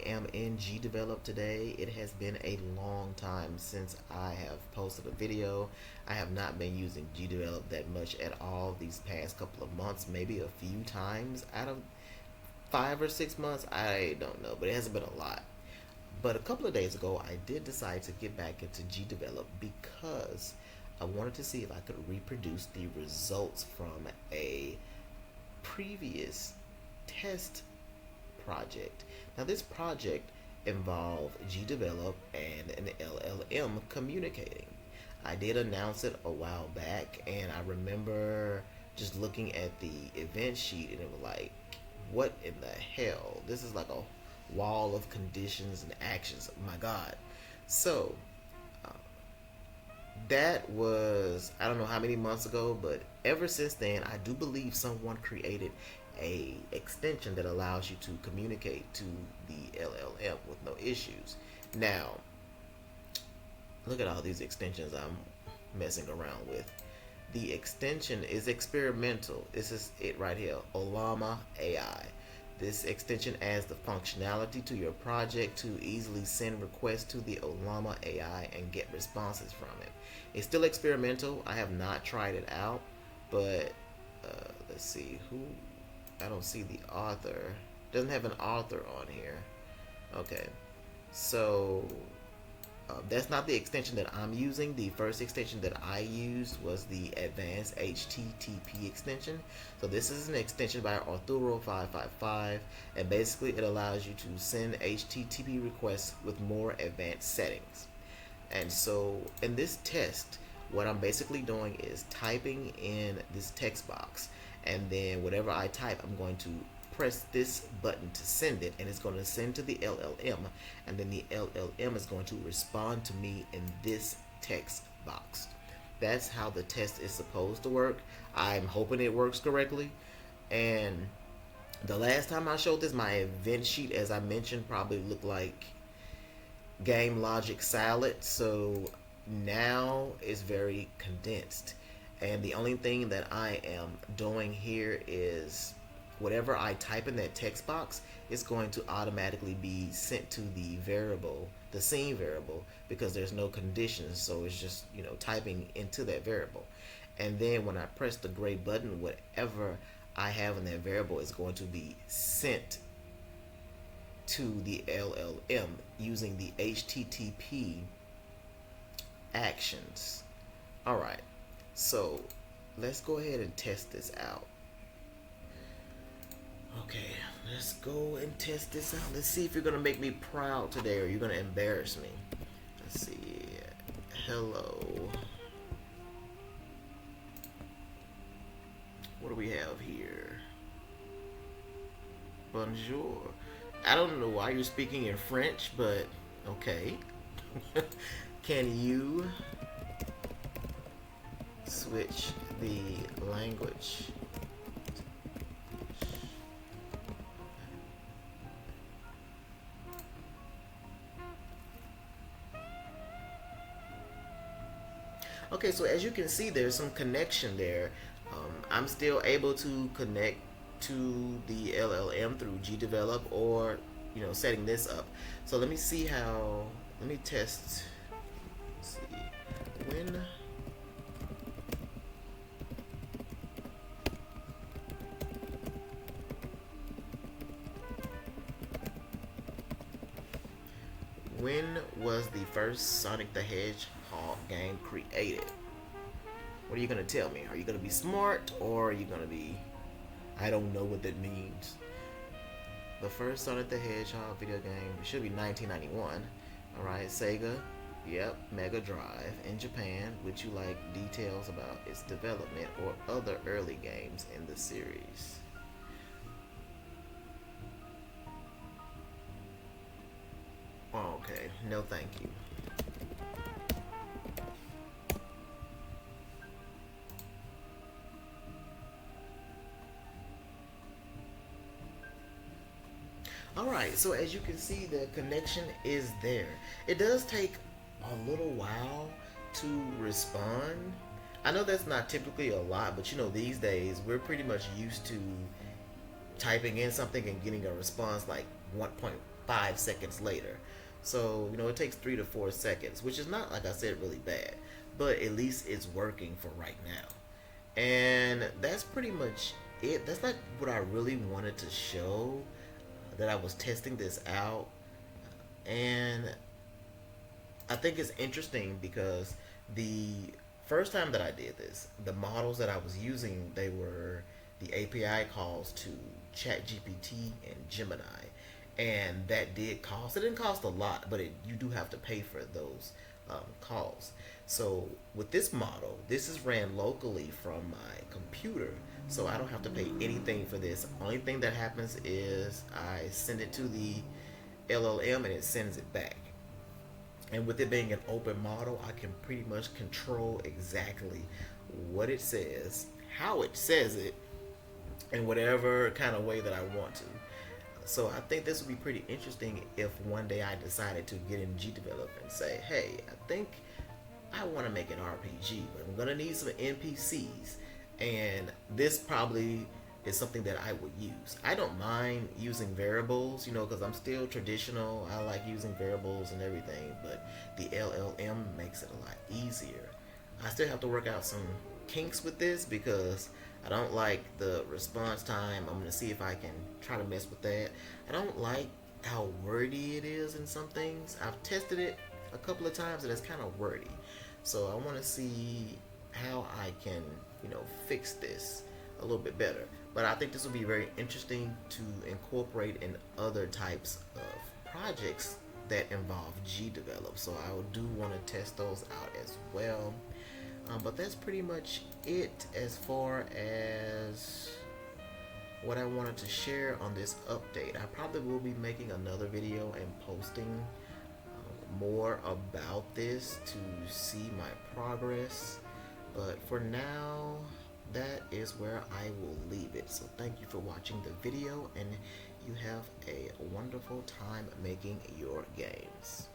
am in GDevelop today. It has been a long time since I have posted a video. I have not been using GDevelop that much at all these past couple of months, maybe a few times out of 5 or 6 months. I don't know, but it hasn't been a lot. But a couple of days ago, I did decide to get back into GDevelop because I wanted to see if I could reproduce the results from a previous test project. Now this project involved GDevelop and an LLM communicating. I did announce it a while back, and I remember just looking at the event sheet and it was like, what in the hell? This is like a wall of conditions and actions. Oh my god. So that was, I don't know how many months ago, but ever since then I do believe someone created a extension that allows you to communicate to the LLM with no issues. Now look at all these extensions I'm messing around with. The extension is experimental. This is it right here, Ollama AI. This extension adds the functionality to your project to easily send requests to the Ollama AI and get responses from it. It's still experimental. I have not tried it out, but let's see who. I don't see the author. Doesn't have an author on here. Okay, so that's not the extension that I'm using. The first extension that I used was the Advanced HTTP extension. So this is an extension by Arturo 555, and basically it allows you to send HTTP requests with more advanced settings. And so in this test, what I'm basically doing is typing in this text box, and then whatever I type, I'm going to press this button to send it, and it's going to send to the LLM, and then the LLM is going to respond to me in this text box. That's how the test is supposed to work. I'm hoping it works correctly. And the last time I showed this, my event sheet, as I mentioned, probably looked like game logic salad. So now it's very condensed, and the only thing that I am doing here is whatever I type in that text box is going to automatically be sent to the variable, the scene variable, because there's no conditions. So it's just, you know, typing into that variable. And then when I press the gray button, whatever I have in that variable is going to be sent to the LLM using the HTTP actions. All right, so let's go ahead and test this out. Okay, let's go and test this out. Let's see if you're gonna make me proud today or you're gonna embarrass me. Let's see. Hello. What do we have here? Bonjour. I don't know why you're speaking in French, but okay. Can you switch the language? Okay, so as you can see, there's some connection there. I'm still able to connect to the LLM through GDevelop, or, you know, setting this up. So let me see how, let me test. Let's see. When was the first Sonic the Hedgehog game created? What are you gonna tell me? Are you gonna be smart, or are you gonna be, I don't know what that means? The first Sonic the Hedgehog video game, it should be 1991. Alright, Sega, yep, Mega Drive in Japan. Would you like details about its development or other early games in the series? Okay, no thank you. Alright, so as you can see, the connection is there. It does take a little while to respond. I know that's not typically a lot, but you know, these days we're pretty much used to typing in something and getting a response like 5 seconds later. So, it takes 3 to 4 seconds, which is not, like I said, really bad. But at least it's working for right now. And that's pretty much it. That's not what I really wanted to show, that I was testing this out. And I think it's interesting because the first time that I did this, the models that I was using, they were the API calls to ChatGPT and Gemini, and that did cost. It didn't cost a lot, but you do have to pay for those calls. So with this model, this is ran locally from my computer, so I don't have to pay anything for this. Only thing that happens is I send it to the LLM and it sends it back. And with it being an open model, I can pretty much control exactly what it says, how it says it, in whatever kind of way that I want to. So I think this would be pretty interesting if one day I decided to get in GDevelop and say, hey, I think I want to make an RPG, but I'm going to need some NPCs. And this probably is something that I would use. I don't mind using variables, because I'm still traditional. I like using variables and everything, but the LLM makes it a lot easier. I still have to work out some kinks with this because I don't like the response time. I'm going to see if I can try to mess with that. I don't like how wordy it is in some things. I've tested it a couple of times and it's kind of wordy. So I want to see how I can, fix this a little bit better. But I think this will be very interesting to incorporate in other types of projects that involve GDevelop. So I do want to test those out as well. But that's pretty much it as far as what I wanted to share on this update. I probably will be making another video and posting more about this to see my progress. But for now, that is where I will leave it. So thank you for watching the video, and you have a wonderful time making your games.